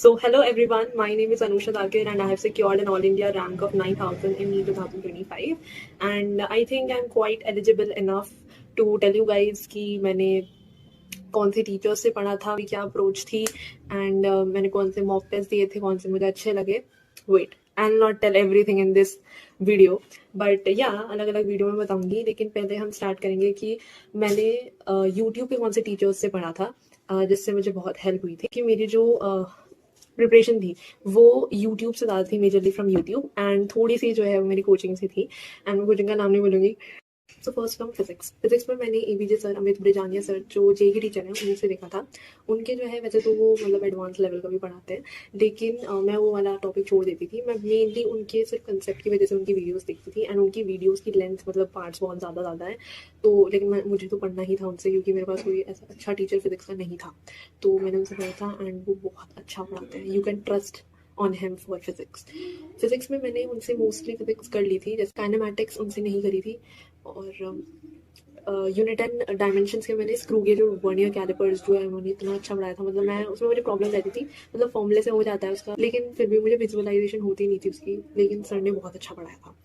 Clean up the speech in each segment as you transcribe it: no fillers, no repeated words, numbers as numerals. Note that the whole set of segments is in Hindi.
So, hello everyone. My name is Anusha Dakir, and I have secured an All India rank of 9,000 in NEET 2025. And I think I'm quite eligible enough to tell you guys कि मैंने कौन से टीचर्स से पढ़ा था, क्या अप्रोच थी, एंड मैंने कौन से मॉक टेस्ट दिए थे, कौन से मुझे अच्छे लगे. Wait, I will not tell everything in this video, but या अलग अलग वीडियो में बताऊंगी. लेकिन पहले हम स्टार्ट करेंगे कि मैंने यूट्यूब पे कौन से टीचर्स से पढ़ा था जिससे मुझे बहुत हेल्प हुई थी. कि मेरी जो प्रिपरेशन थी वो यूट्यूब से ज़्यादा थी, मेजरली फ्रॉम यूट्यूब, एंड थोड़ी सी जो है वो मेरी कोचिंग से थी. एंड मैं कोचिंग का नाम नहीं बोलूँगी. सो फर्स्ट फ्रॉम फिजिक्स में मैंने एबीजे सर, अमित ब्रिजानिया सर जो जेई की टीचर हैं उनसे देखा था. उनके जो है वैसे तो वो मतलब एडवांस लेवल का भी पढ़ाते हैं, लेकिन मैं वो वाला टॉपिक छोड़ देती थी. मैं मेनली उनके सिर्फ कंसेप्ट की वजह से उनकी वीडियोस देखती थी, एंड उनकी वीडियोस की लेंथ मतलब पार्ट्स बहुत ज़्यादा है. तो लेकिन मुझे तो पढ़ना ही था उनसे, क्योंकि मेरे पास कोई ऐसा अच्छा टीचर फिजिक्स का नहीं था. तो मैंने उनसे पढ़ा था, एंड वो बहुत अच्छा पढ़ाते हैं. You can trust on him for physics में मैंने उनसे मोस्टली फिजिक्स कर ली थी, जैसे काइनेमैटिक्स उनसे नहीं करी थी. और यूनिट एंड डायमेंशंस के मैंने स्क्रू गेज और वर्नियर कैलिपर्स जो है उन्होंने इतना अच्छा पढ़ाया था. मतलब मैं उसमें मुझे प्रॉब्लम रहती थी, मतलब फॉर्मूले से हो जाता है उसका, लेकिन फिर भी मुझे विजुअलाइजेशन होती नहीं थी उसकी. लेकिन सर ने बहुत अच्छा पढ़ाया था.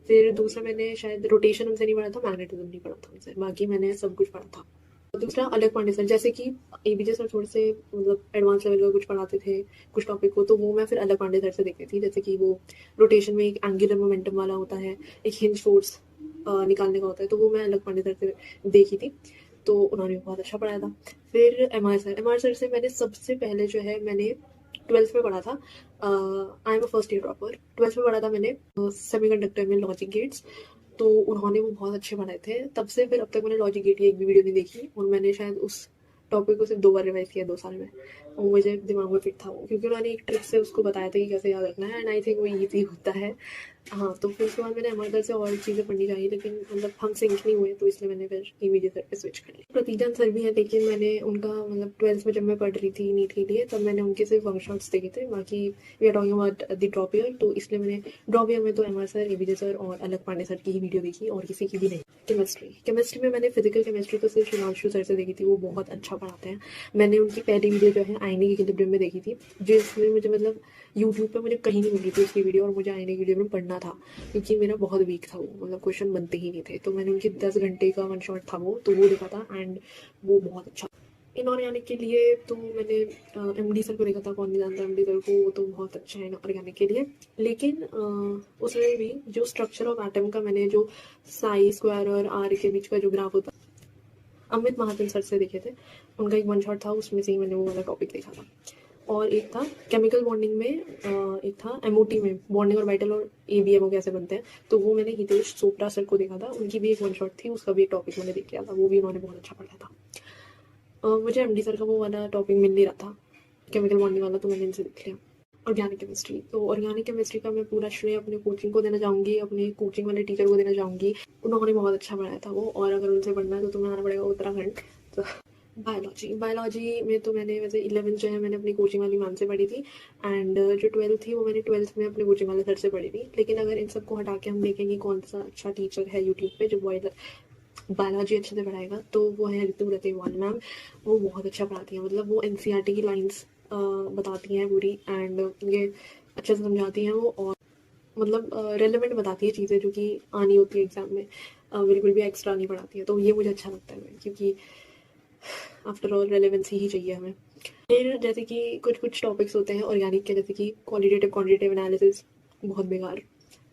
फिर दूसरा मैंने शायद रोटेशन उनसे नहीं पढ़ा था, मैग्नेटिज्म नहीं पढ़ा था उनसे, बाकी मैंने सब कुछ पढ़ा था. दूसरा अलग पांडे सर, जैसे कि एबीजे सर थोड़े से मतलब एडवांस लेवल का कुछ पढ़ाते थे कुछ टॉपिक को, तो वो मैं फिर अलग पांडे सर से देखती थी. जैसे कि वो रोटेशन में एक एंगुलर मोमेंटम वाला होता है, एक हिंज फोर्स निकालने का होता है, तो वो मैं अलग पांडे सर से देखी थी. तो उन्होंने बहुत अच्छा पढ़ाया था. फिर एम आर सर से मैंने सबसे पहले जो है मैंने ट्वेल्थ में पढ़ा था. I am a first year dropper. Twelfth में पढ़ा था मैंने सेमीकंडक्टर में लॉजिक गेट्स. तो उन्होंने वो बहुत अच्छे पढ़ाए थे. तब से फिर अब तक मैंने लॉजिक गेट की एक भी वीडियो नहीं देखी, और मैंने शायद उस टॉपिक को सिर्फ 2 बार रिवाइज किया 2 साल में, और मुझे दिमाग में फिट था वो, क्योंकि उन्होंने एक ट्रिक से उसको बताया था कि कैसे याद रखना है, एंड आई थिंक वो ईजी होता है. हाँ, तो फिर उसके बाद मैंने एम से और चीज़ें पढ़नी चाहिए, लेकिन मतलब हम सिंक नहीं हुए, तो इसलिए मैंने फिर ईवीजे सर पे स्विच कर लिया. प्रतीजन सर भी है, लेकिन मैंने उनका मतलब ट्वेल्थ में जब मैं पढ़ रही थी नीट के लिए, तब मैंने उनके सिर्फ वन शॉट्स देखे थे. बाकी we are talking about the drop year, तो इसलिए मैंने ड्रॉप ईयर में तो एम सर, एवीजे सर और अलग पांडे सर की ही वीडियो देखी, और किसी की भी नहीं. केमिस्ट्री में मैंने फिजिकल केमिस्ट्री तो सिर्फ शिवांशु सर से देखी थी, वो बहुत अच्छा पढ़ाते हैं. मैंने उनकी पहली वीडियो जो है आईने की इक्विलिब्रियम में देखी थी, जिसमें मुझे मतलब यूट्यूब पे मुझे कहीं नहीं मिल रही थी उसकी वीडियो, और मुझे आईने की इक्विलिब्रियम पढ़ना था, क्योंकि मेरा बहुत वीक था वो, मतलब क्वेश्चन बनते ही नहीं थे. तो मैंने उनकी 10 घंटे का वन शॉट था वो, तो वो देखा था, एंड वो बहुत अच्छा. इनऑर्गेनिक के लिए तो मैंने एमडी सर को देखा था. कौन नहीं जानता एमडी सर को, वो तो बहुत अच्छा है इनऑर्गेनिक के लिए. लेकिन उसमें भी जो स्ट्रक्चर ऑफ एटम का मैंने जो साई स्क्वायर और आर के बीच का जो ग्राफ होता, अमित महाजन सर से देखे थे. उनका एक वन शॉट था, उसमें से ही मैंने वो वाला टॉपिक देखा था. और एक था केमिकल बॉन्डिंग में, एक था एमओटी में बॉन्डिंग और वाइटल और एबीएमओ कैसे बनते हैं, तो वो मैंने हितेश चोपड़ा सर को देखा था. उनकी भी एक वन शॉट थी, उसका भी एक टॉपिक मैंने देख लिया था, वो भी उन्होंने बहुत अच्छा पढ़ाया था. मुझे एमडी सर का वो वाला टॉपिक मिल नहीं रहा था, केमिकल बॉन्डिंग वाला, तो मैंने इनसे देख लिया. ऑर्गेनिक केमिस्ट्री, तो ऑर्गेनिक केमिस्ट्री का मैं पूरा श्रेय अपने कोचिंग को देना चाहूँगी, अपने कोचिंग वाले टीचर को देना चाहूँगी. उन्होंने बहुत अच्छा पढ़ाया था वो, और अगर उनसे पढ़ना है तो तुम्हें आना पड़ेगा उत्तराखंड. तो बायोलॉजी में तो मैंने वैसे 11th जो है मैंने अपनी कोचिंग वाली मैम से पढ़ी थी, एंड जो 12th थी वो मैंने 12th में अपने कोचिंग वाले सर से पढ़ी थी. लेकिन अगर इन सबको हटा के हम देखें कि कौन सा अच्छा टीचर है यूट्यूब पे जो बायोलॉजी अच्छे से पढ़ाएगा, तो वो है ऋतु रतेवाल मैम. वो बहुत अच्छा पढ़ाती हैं, मतलब वो एनसीईआरटी की लाइंस बताती हैं पूरी, एंड ये अच्छे से समझाती हैं वो, और मतलब रेलेवेंट बताती है चीज़ें जो कि आनी होती है एग्जाम में. बिल्कुल भी एक्स्ट्रा नहीं पढ़ाती है, तो ये मुझे अच्छा लगता है, क्योंकि आफ्टर ऑल रेलेवेंसी ही चाहिए हमें. फिर जैसे कि कुछ कुछ टॉपिक्स होते हैं ऑर्गेनिक के, जैसे कि क्वालिटेटिव क्वांटिटेटिव एनालिसिस, बहुत बेकार,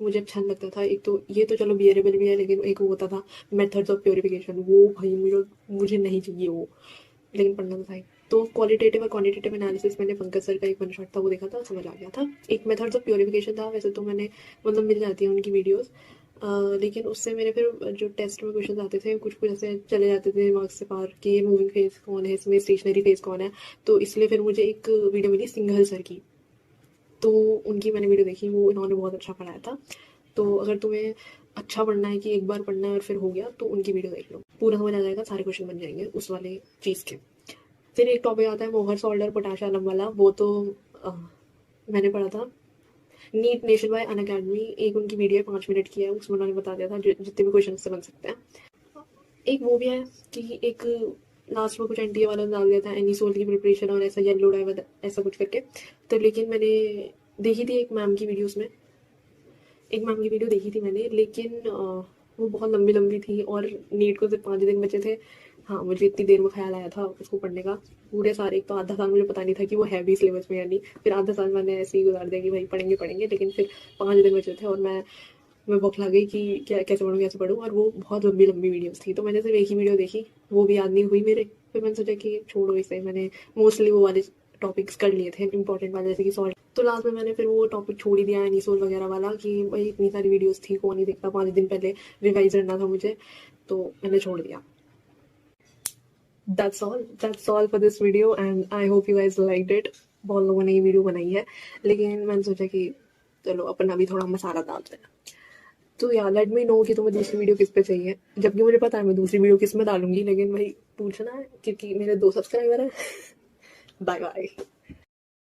मुझे अच्छा नहीं लगता था. एक तो ये तो चलो बियरेबल भी है, लेकिन एक वो होता था मेथड्स ऑफ प्योरिफिकेशन, वो भाई मुझे नहीं चाहिए वो, लेकिन पढ़ना तो था ही. तो क्वालिटेटिव और क्वांटिटेटिव एनालिसिस मैंने पंकज सर का एक वन शॉट था वो देखा था, समझ आ गया था. एक मेथड्स ऑफ प्योरिफिकेशन था, वैसे तो मैंने मतलब मिल जाती है उनकी वीडियोस, लेकिन उससे मेरे फिर जो टेस्ट में क्वेश्चन आते थे कुछ कुछ ऐसे चले जाते थे दिमाग से पार कि ये मूविंग फेज कौन है इसमें, स्टेशनरी फेज कौन है. तो इसलिए फिर मुझे एक वीडियो मिली सिंघल सर की, तो उनकी मैंने वीडियो देखी, वो इन्होंने बहुत अच्छा पढ़ाया था. तो अगर तुम्हें अच्छा पढ़ना है कि एक बार पढ़ना है और फिर हो गया, तो उनकी वीडियो देख लो, पूरा समझ आ जाएगा, सारे क्वेश्चन बन जाएंगे उस वाले चीज़ के. फिर एक टॉपिक आता है मोहर सोल्डर पोटाश आलम वाला, वो तो अ, मैंने पढ़ा था. NEET nation by Unacademy, एक उनकी वीडियो 5 मिनट की है, उसमें उन्होंने बता दिया था जितने भी क्वेश्चन से बन सकते हैं. एक वो भी है कि एक लास्ट में कुछ एनटीए वाला डाल दिया था, एनी सोल की प्रिपरेशन और ऐसा येलो डाइवर ऐसा कुछ करके। तो लेकिन मैंने देखी थी एक मैम की वीडियो, उसमें एक मैम की वीडियो देखी थी मैंने, लेकिन वो बहुत लंबी लंबी थी और नीट को सिर्फ 5 दिन बचे थे। हाँ, मुझे इतनी देर में ख्याल आया था उसको पढ़ने का। पूरे सारे, एक तो आधा साल मुझे पता नहीं था कि वो है भी सिलेबस में या नहीं, फिर आधा साल मैंने ऐसे ही गुजार दिया कि भाई पढ़ेंगे पढ़ेंगे, लेकिन फिर 5 दिन बचे थे और मैं बौखला गई कि क्या कैसे पढ़ूँ कैसे पढ़ूँ, और वो बहुत लंबी लंबी वीडियोस थी। तो मैंने सिर्फ एक ही वीडियो देखी, वो भी याद नहीं हुई मेरे। फिर मैंने सोचा कि छोड़ो इसे, मैंने मोस्टली वो वाले टॉपिक्स कर लिए थे इंपॉर्टेंट वाले, जैसे कि सॉल्ट। तो लास्ट में मैंने फिर वो टॉपिक छोड़ ही दिया, एनिसोल वगैरह वाला, कि भाई इतनी सारी वीडियोस थी कौन ही देखता, 5 दिन पहले रिवाइज करना था मुझे, तो मैंने छोड़ दिया। That's all for this video and I hope you guys liked it. बहुत लोगों ने ये वीडियो बनाई है, लेकिन मैंने सोचा कि चलो अपना भी थोड़ा मसाला डालते हैं। तो यार लेट मी नो कि तुम्हें दूसरी वीडियो किस पे चाहिए, जबकि मुझे पता है मैं दूसरी वीडियो किस में डालूंगी, लेकिन भाई पूछना है क्योंकि मेरे 2 सब्सक्राइबर हैं। Bye bye.